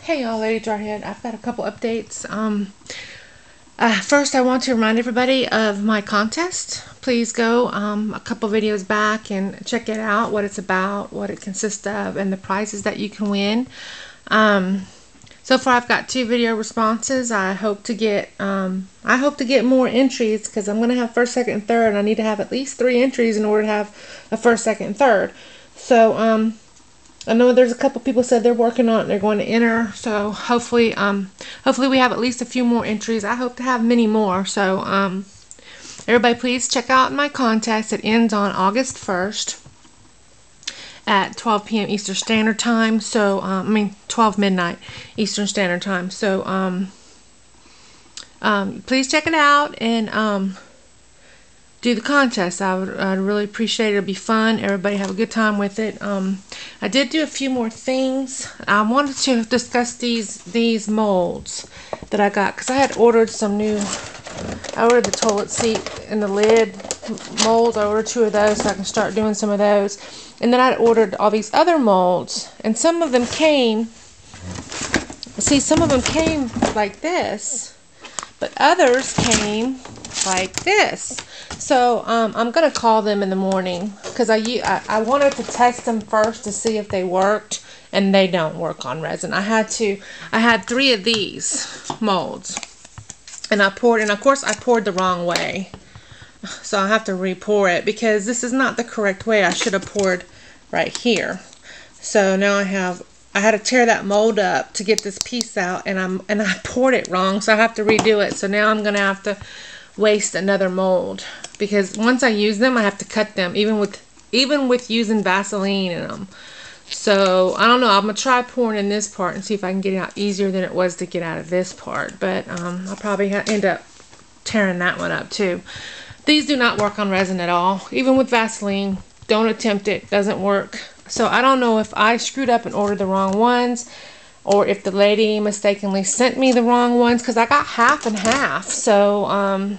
Hey y'all, Lady Jarhead. I've got a couple updates. First, I want to remind everybody of my contest. Please go a couple videos back and check it out, what it's about, what it consists of, and the prizes that you can win. So far, I've got 2 video responses. I hope to get more entries because I'm going to have first, second, and third, and I need to have at least 3 entries in order to have a first, second, and third. So I know there's a couple people said they're working on it and they're going to enter, so hopefully we have at least a few more entries. I hope to have many more. So everybody please check out my contest. It ends on August 1st at 12 p.m. Eastern Standard Time. So 12 midnight Eastern Standard Time. So please check it out and do the contest. I'd really appreciate it. It'll be fun. Everybody have a good time with it. I did do a few more things. I wanted to discuss these molds that I got because I had ordered some new. I ordered the toilet seat and the lid molds. I ordered 2 of those so I can start doing some of those. And then I ordered all these other molds, and some of them came. See, some of them came like this, but others came like this. So I'm gonna call them in the morning because I wanted to test them first to see if they worked, and they don't work on resin. I had 3 of these molds, and of course I poured the wrong way, so I'll have to re-pour it because this is not the correct way. I should have poured right here. So now I had to tear that mold up to get this piece out, and I poured it wrong, so I have to redo it. So now I'm gonna have to waste another mold because once I use them I have to cut them even with using Vaseline in them. So I don't know, I'm gonna try pouring in this part and see if I can get it out easier than it was to get out of this part, but I'll probably end up tearing that one up too. These do not work on resin at all, even with Vaseline. Don't attempt it, doesn't work. So I don't know if I screwed up and ordered the wrong ones, or if the lady mistakenly sent me the wrong ones, because I got half and half. So I'm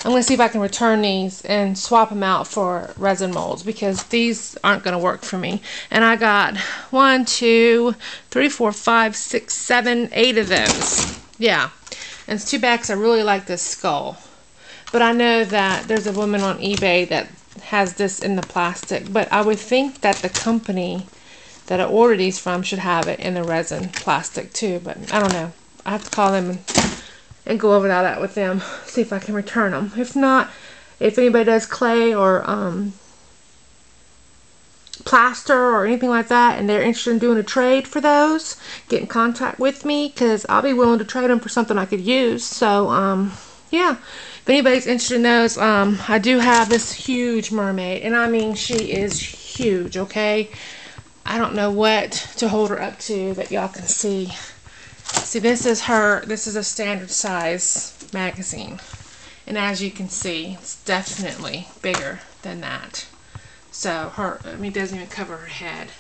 going to see if I can return these and swap them out for resin molds, because these aren't going to work for me. And I got 1, 2, 3, 4, 5, 6, 7, 8 of those. Yeah. And it's too bad because I really like this skull. But I know that there's a woman on eBay that has this in the plastic. But I would think that the company that I ordered these from should have it in the resin plastic too, but I don't know. I have to call them and go over that with them, see if I can return them. If not, if anybody does clay or plaster or anything like that and they're interested in doing a trade for those, get in contact with me because I'll be willing to trade them for something I could use. So yeah, if anybody's interested in those, I do have this huge mermaid, and I mean she is huge, okay? I don't know what to hold her up to that y'all can see. See, this is a standard size magazine. And as you can see, it's definitely bigger than that. So it doesn't even cover her head.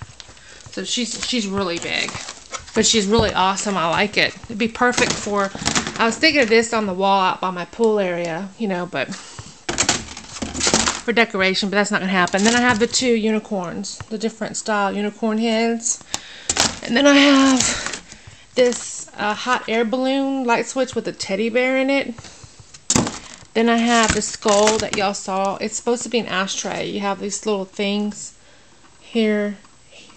So she's really big. But she's really awesome. I like it. It'd be perfect for, I was thinking of this on the wall out by my pool area, you know, but for decoration, but that's not going to happen. Then I have the 2 unicorns, the different style unicorn heads. And then I have this hot air balloon light switch with a teddy bear in it. Then I have the skull that y'all saw. It's supposed to be an ashtray. You have these little things here,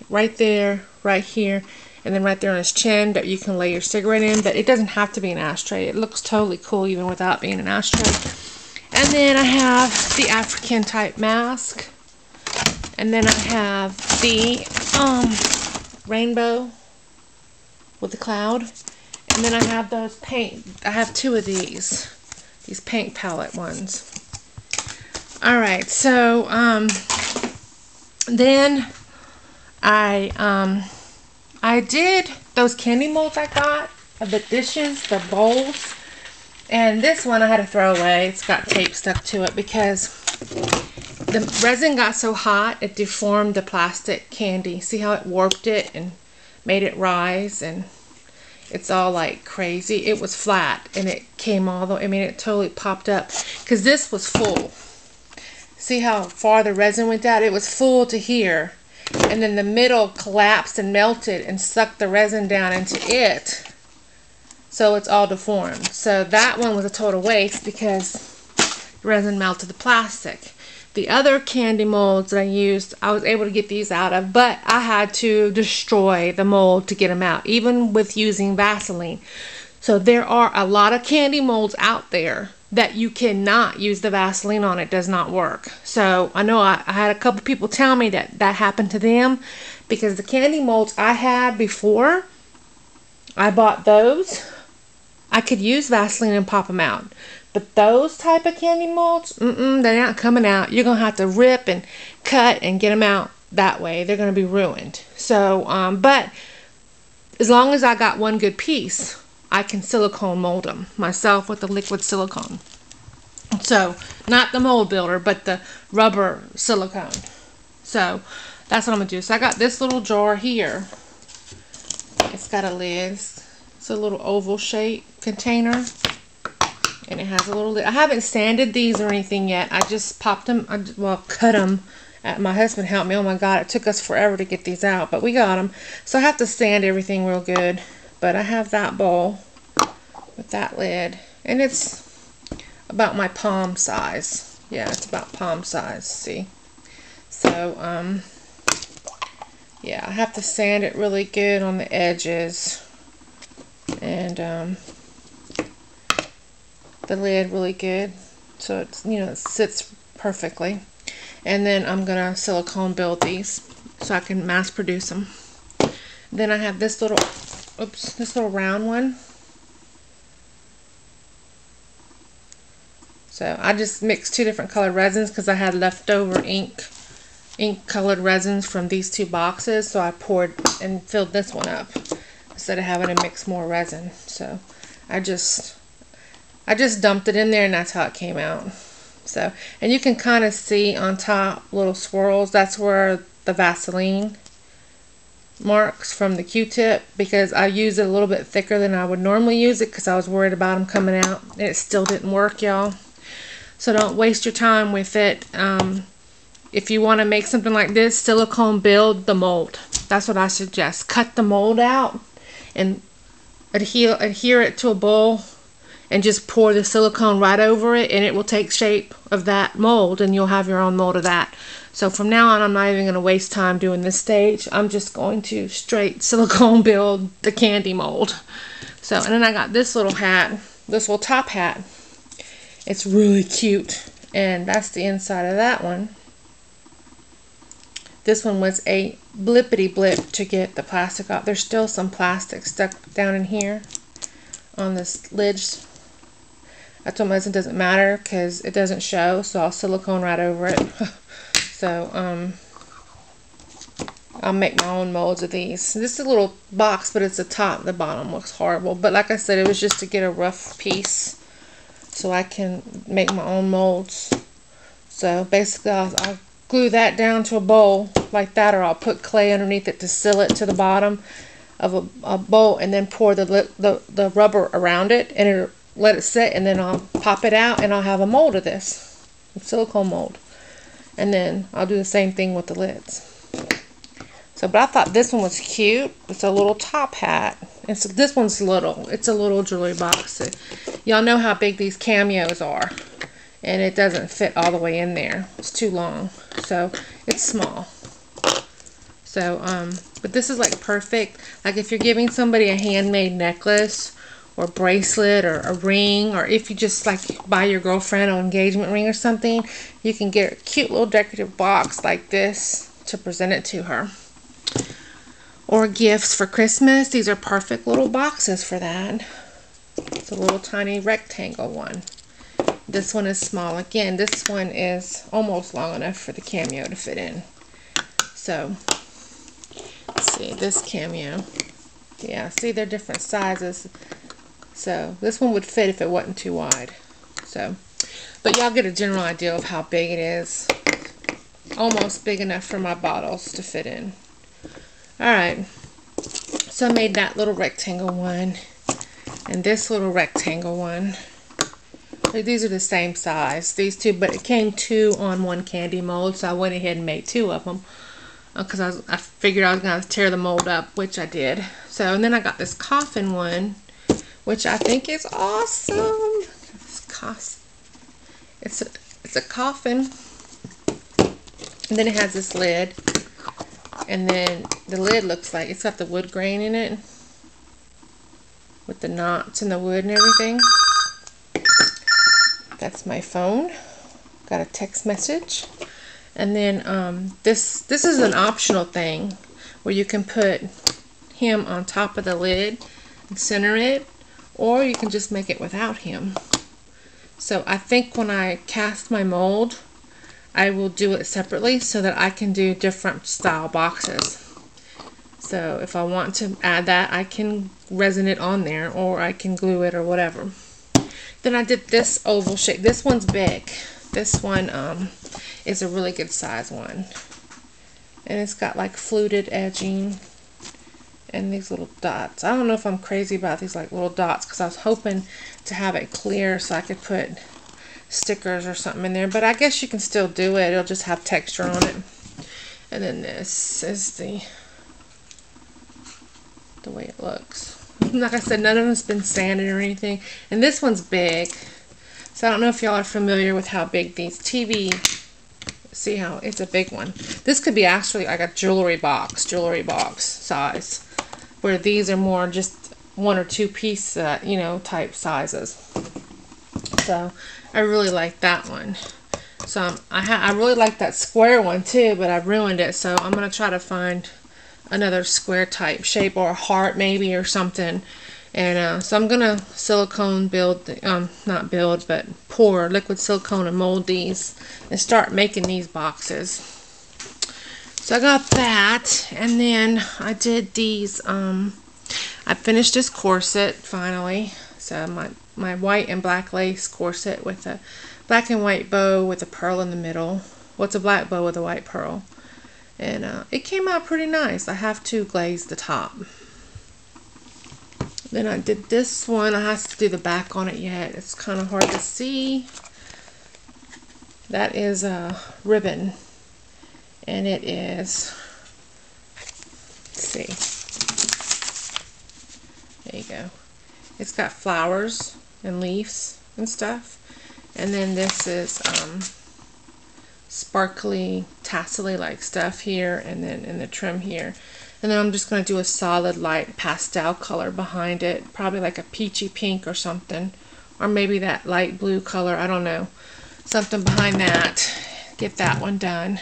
right there, right here, and then right there on his chin that you can lay your cigarette in. But it doesn't have to be an ashtray. It looks totally cool even without being an ashtray. And then I have the African type mask. And then I have the rainbow with the cloud. And then I have those paint. I have 2 of these paint palette ones. Alright, so then I did those candy molds I got of the dishes, the bowls. And this one I had to throw away. It's got tape stuck to it because the resin got so hot it deformed the plastic candy. See how it warped it and made it rise, and it's all like crazy. It was flat and it came all the way, it totally popped up because this was full. See how far the resin went out? It was full to here, and then the middle collapsed and melted and sucked the resin down into it, so it's all deformed. So that one was a total waste because the resin melted the plastic. The other candy molds that I used, I was able to get these out of, but I had to destroy the mold to get them out, even with using Vaseline. So there are a lot of candy molds out there that you cannot use the Vaseline on. It does not work. So I know I had a couple people tell me that that happened to them, because the candy molds I had before I bought those, I could use Vaseline and pop them out. But those type of candy molds, they're not coming out. You're going to have to rip and cut and get them out that way. They're going to be ruined. So, but as long as I got one good piece, I can silicone mold them myself with the liquid silicone. So, not the mold builder, but the rubber silicone. So, that's what I'm going to do. So, I got this little jar here. It's got a lid. It's a little oval shape container. And it has a little lid. I haven't sanded these or anything yet. I just popped them, cut them. My husband helped me. Oh my God, it took us forever to get these out, but we got them. So I have to sand everything real good. But I have that bowl with that lid. And it's about my palm size. Yeah, it's about palm size, see? So, yeah, I have to sand it really good on the edges. And, the lid really good, so it's, you know, it sits perfectly. And then I'm gonna silicone build these so I can mass produce them. Then I have this little, this little round one. So I just mixed two different colored resins because I had leftover ink colored resins from these two boxes, so I poured and filled this one up instead of having to mix more resin. So I just dumped it in there, and that's how it came out. So, and you can kind of see on top little swirls. That's where the Vaseline marks from the Q-tip, because I used it a little bit thicker than I would normally use it because I was worried about them coming out, and it still didn't work, y'all. So don't waste your time with it. If you want to make something like this, silicone build the mold. That's what I suggest. Cut the mold out and adhere it to a bowl, and just pour the silicone right over it, and it will take shape of that mold, and you'll have your own mold of that. So from now on, I'm not even going to waste time doing this stage. I'm just going to straight silicone build the candy mold. So, and then I got this little hat, this little top hat. It's really cute, and that's the inside of that one. This one was a blippity blip to get the plastic off. There's still some plastic stuck down in here on this lid. I told my husband it doesn't matter because it doesn't show, so I'll silicone right over it. So I'll make my own molds of these. This is a little box, but it's the top. The bottom looks horrible. But like I said, it was just to get a rough piece so I can make my own molds. So basically, I'll glue that down to a bowl like that, or I'll put clay underneath it to seal it to the bottom of a bowl, and then pour the rubber around it, and it'll let it sit, and then I'll pop it out, and I'll have a mold of this, a silicone mold. And then I'll do the same thing with the lids. So, but I thought this one was cute. It's a little top hat. And so this one's little. It's a little jewelry box. Y'all know how big these cameos are, and it doesn't fit all the way in there. It's too long, so it's small. So, but this is like perfect. Like if you're giving somebody a handmade necklace or bracelet or a ring, or if you just like buy your girlfriend an engagement ring or something, you can get a cute little decorative box like this to present it to her. Or gifts for Christmas. These are perfect little boxes for that. It's a little tiny rectangle one. This one is small. Again, this one is almost long enough for the cameo to fit in. So, let's see, this cameo. Yeah, see, they're different sizes. So this one would fit if it wasn't too wide. So, but y'all get a general idea of how big it is. Almost big enough for my bottles to fit in. Alright, so I made that little rectangle one and this little rectangle one. These are the same size, these two, but it came two on one candy mold, so I went ahead and made two of them. because I figured I was going to tear the mold up, which I did. So, and then I got this coffin one, which I think is awesome. It's a coffin, and then it has this lid, and then the lid looks like it's got the wood grain in it with the knots in the wood and everything. That's my phone. Got a text message. And then this is an optional thing where you can put him on top of the lid and center it, or you can just make it without him. So I think when I cast my mold, I will do it separately so that I can do different style boxes. So if I want to add that, I can resin it on there, or I can glue it or whatever. Then I did this oval shape. This one's big. This one is a really good size one. And it's got like fluted edging and these little dots. I don't know if I'm crazy about these like little dots, because I was hoping to have it clear so I could put stickers or something in there. But I guess you can still do it. It'll just have texture on it. And then this is the way it looks. Like I said, none of them's been sanded or anything. And this one's big. So I don't know if y'all are familiar with how big these TV, see how it's a big one. This could be actually like a jewelry box size, where these are more just 1 or 2 piece, you know, type sizes. So I really like that one. So I really like that square one too, but I ruined it. So I'm gonna try to find another square type shape, or a heart maybe, or something. And so I'm gonna silicone but pour liquid silicone and mold these and start making these boxes. So I got that, and then I did these. I finished this corset finally. So my white and black lace corset with a black and white bow with a pearl in the middle. Well, it's a black bow with a white pearl. And it came out pretty nice. I have to glaze the top. Then I did this one. I have to do the back on it yet. It's kind of hard to see. That is a ribbon. And it is, let's see. There you go. It's got flowers and leaves and stuff. And then this is sparkly, tassel-y like stuff here, and then in the trim here. And then I'm just going to do a solid light pastel color behind it, probably like a peachy pink or something, or maybe that light blue color, I don't know, something behind that. Get that one done.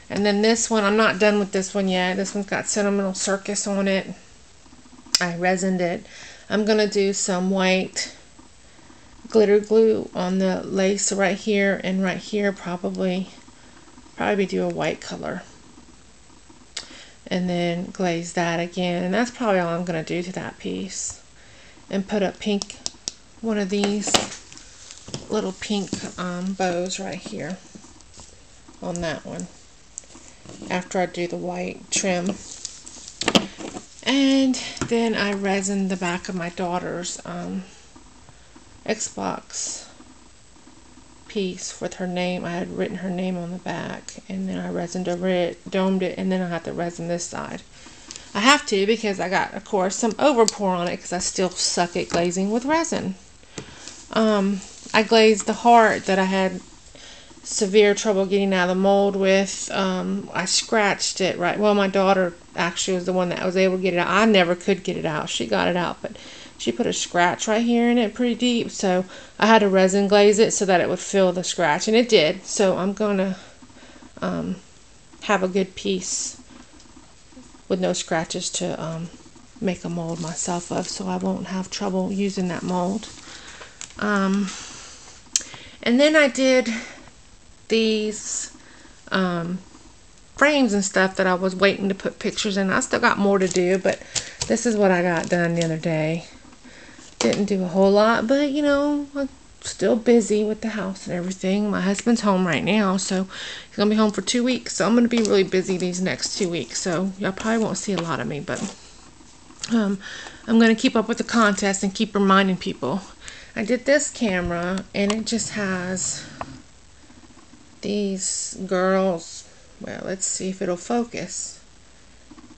And then this one, I'm not done with this one yet. This one's got Sentimental Circus on it. I resined it. I'm going to do some white glitter glue on the lace right here and right here, probably do a white color. And then glaze that again, and that's probably all I'm going to do to that piece. And put a pink, one of these little pink bows right here on that one, after I do the white trim. And then I resined the back of my daughter's Xbox piece with her name. I had written her name on the back, and then I resined over it, domed it, and then I have to resin this side. I have to, because I got, of course, some overpour on it, because I still suck at glazing with resin. I glazed the heart that I had severe trouble getting out of the mold with. I scratched it, right? Well, my daughter actually was the one that was able to get it out. I never could get it out. She got it out, but she put a scratch right here in it pretty deep, so I had to resin glaze it so that it would fill the scratch, and it did. So I'm going to have a good piece with no scratches to make a mold myself of, so I won't have trouble using that mold. And then I did these frames and stuff that I was waiting to put pictures in. I still got more to do, but this is what I got done the other day. Didn't do a whole lot, but you know, I'm still busy with the house and everything. My husband's home right now, so he's gonna be home for 2 weeks, so I'm gonna be really busy these next 2 weeks, so y'all probably won't see a lot of me, but I'm gonna keep up with the contest and keep reminding people. I did this camera, and it just has these girls well, let's see if it'll focus.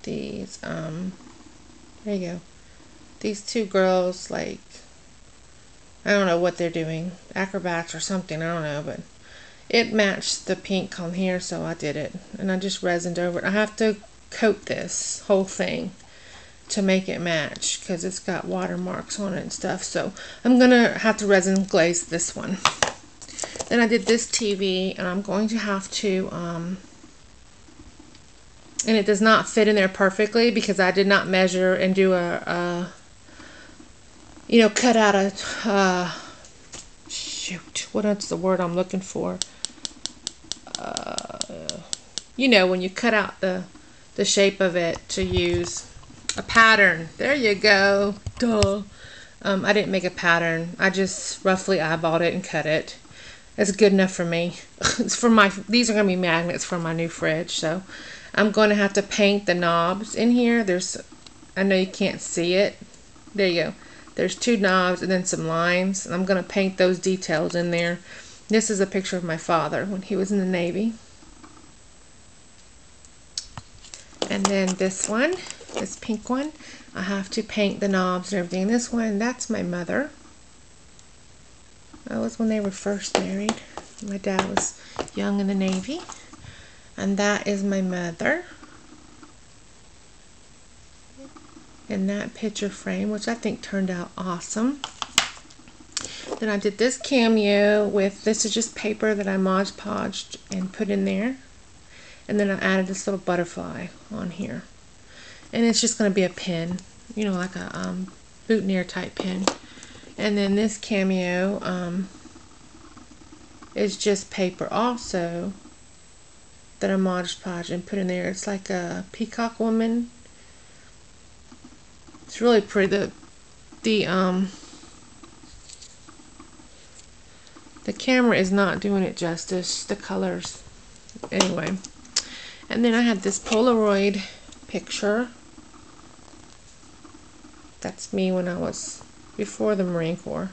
These, there you go. These two girls, like, I don't know what they're doing. Acrobats or something, I don't know, but it matched the pink on here, so I did it. And I just resined over it. I have to coat this whole thing to make it match because it's got watermarks on it and stuff. So I'm going to have to resin glaze this one. Then I did this TV, and I'm going to have to, and it does not fit in there perfectly because I did not measure and do you know, cut out a, shoot, what is the word I'm looking for? You know, when you cut out the shape of it to use a pattern. There you go. Duh. I didn't make a pattern. I just roughly eyeballed it and cut it. It's good enough for me. It's for my, these are going to be magnets for my new fridge. So I'm going to have to paint the knobs in here. There's, I know you can't see it. There you go. There's two knobs and then some lines. And I'm going to paint those details in there. This is a picture of my father when he was in the Navy. And then this one, this pink one, I have to paint the knobs and everything. This one, that's my mother. That was when they were first married. My dad was young in the Navy. And that is my mother. In that picture frame, which I think turned out awesome. Then I did this cameo with, this is just paper that I Mod Podged and put in there. And then I added this little butterfly on here. And it's just going to be a pin, you know, like a boutonniere type pin. And then this cameo is just paper also that I Mod Podged and put in there. It's like a peacock woman. It's really pretty. The camera is not doing it justice, the colors. Anyway. And then I had this Polaroid picture. That's me when I was before the Marine Corps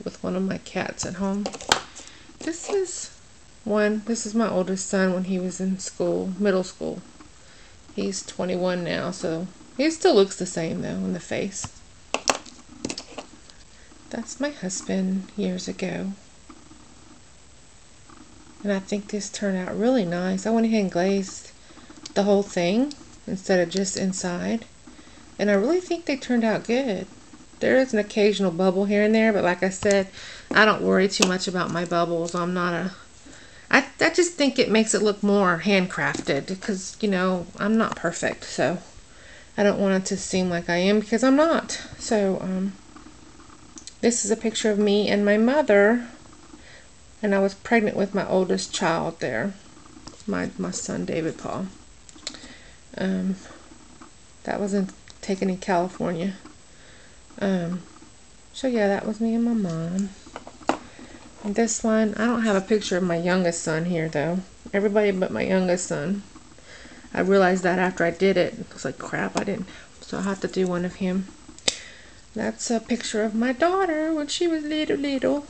with one of my cats at home. This is my oldest son when he was in school, middle school. He's 21 now, so he still looks the same though in the face. That's my husband years ago. And I think this turned out really nice. I went ahead and glazed the whole thing instead of just inside. And I really think they turned out good. There is an occasional bubble here and there, but like I said, I don't worry too much about my bubbles. I'm not a... I just think it makes it look more handcrafted because, you know, I'm not perfect. So I don't want it to seem like I am because I'm not. So this is a picture of me and my mother. And I was pregnant with my oldest child there, my son David Paul. That was taken in California. So yeah, that was me and my mom. And this one, I don't have a picture of my youngest son here though. Everybody but my youngest son. I realized that after I did it. I was like, crap, I didn't. So I'll have to do one of him. That's a picture of my daughter when she was little.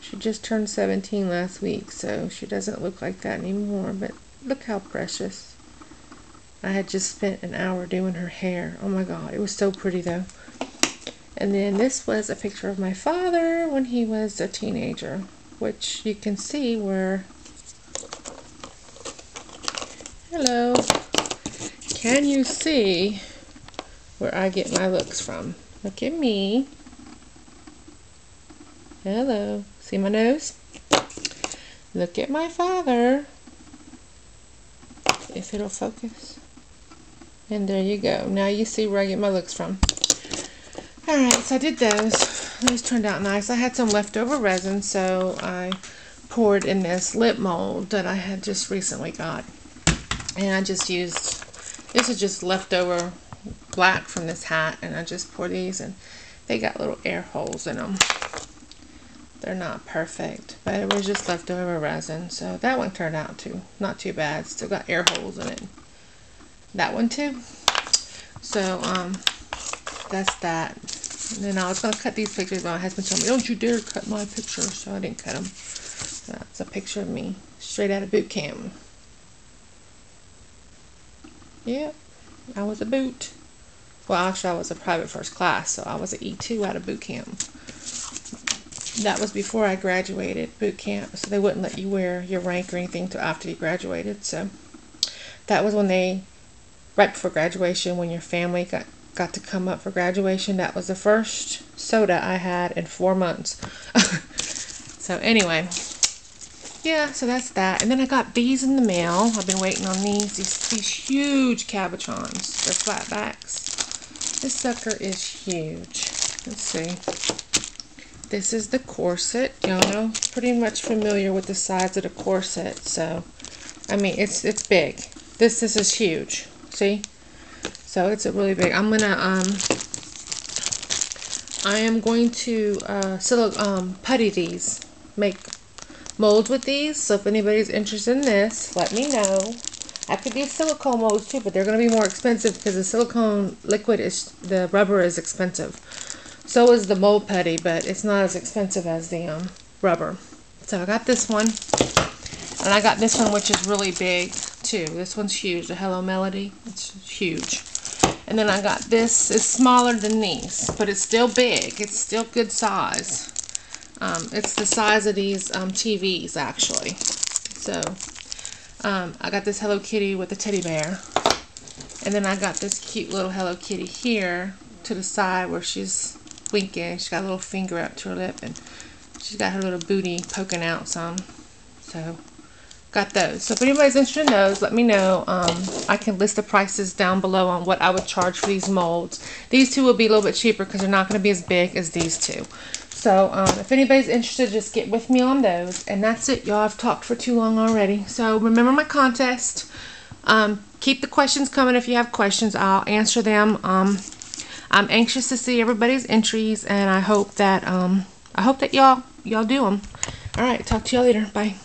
She just turned 17 last week, so she doesn't look like that anymore, but look how precious. I had just spent an hour doing her hair. Oh my god, it was so pretty though. And then this was a picture of my father when he was a teenager, which you can see where... Hello. Can you see where I get my looks from? Look at me. Hello. See my nose? Look at my father. If it'll focus. And there you go. Now you see where I get my looks from. Alright, so I did those. Those turned out nice. I had some leftover resin, so I poured in this lip mold that I had just recently got. And I just used, this is just leftover black from this hat, and I just poured these, and they got little air holes in them. They're not perfect, but it was just leftover resin, so that one turned out not too bad. Still got air holes in it. That one too. So that's that. And then I was gonna cut these pictures, but my husband told me, "Don't you dare cut my picture," so I didn't cut them. So that's a picture of me. straight out of boot camp. Yeah, I was a boot. Well, actually, I was a private first class, so I was an E2 out of boot camp. That was before I graduated boot camp, so they wouldn't let you wear your rank or anything till after you graduated. So that was when right before graduation, when your family got to come up for graduation. That was the first soda I had in 4 months. So anyway, yeah, so that's that. And then I got these in the mail. I've been waiting on these huge cabochons. They're flat backs. This sucker is huge. Let's see. This is the corset. Y'all know, pretty much familiar with the size of the corset. So, I mean, it's big. This is huge. See? So it's a really big. I am going to putty these. Make molds with these. So if anybody's interested in this, let me know. I could do silicone molds too, but they're going to be more expensive because the silicone liquid the rubber is expensive. So is the mold putty, but it's not as expensive as the rubber. So I got this one, and I got this one, which is really big too. This one's huge. The Hello Melody, it's huge. And then I got this. It's smaller than these, but it's still big. It's still good size. It's the size of these TVs actually. So I got this Hello Kitty with a teddy bear, and then I got this cute little Hello Kitty here to the side where she's winking. She's got a little finger up to her lip, and she's got her little booty poking out some. So got those. So if anybody's interested in those, let me know. I can list the prices down below on what I would charge for these molds. These two will be a little bit cheaper because they're not going to be as big as these two. So if anybody's interested, just get with me on those. And that's it, y'all. I've talked for too long already. So remember my contest. Keep the questions coming if you have questions. I'll answer them. I'm anxious to see everybody's entries, and I hope that y'all do them. All right, talk to y'all later. Bye.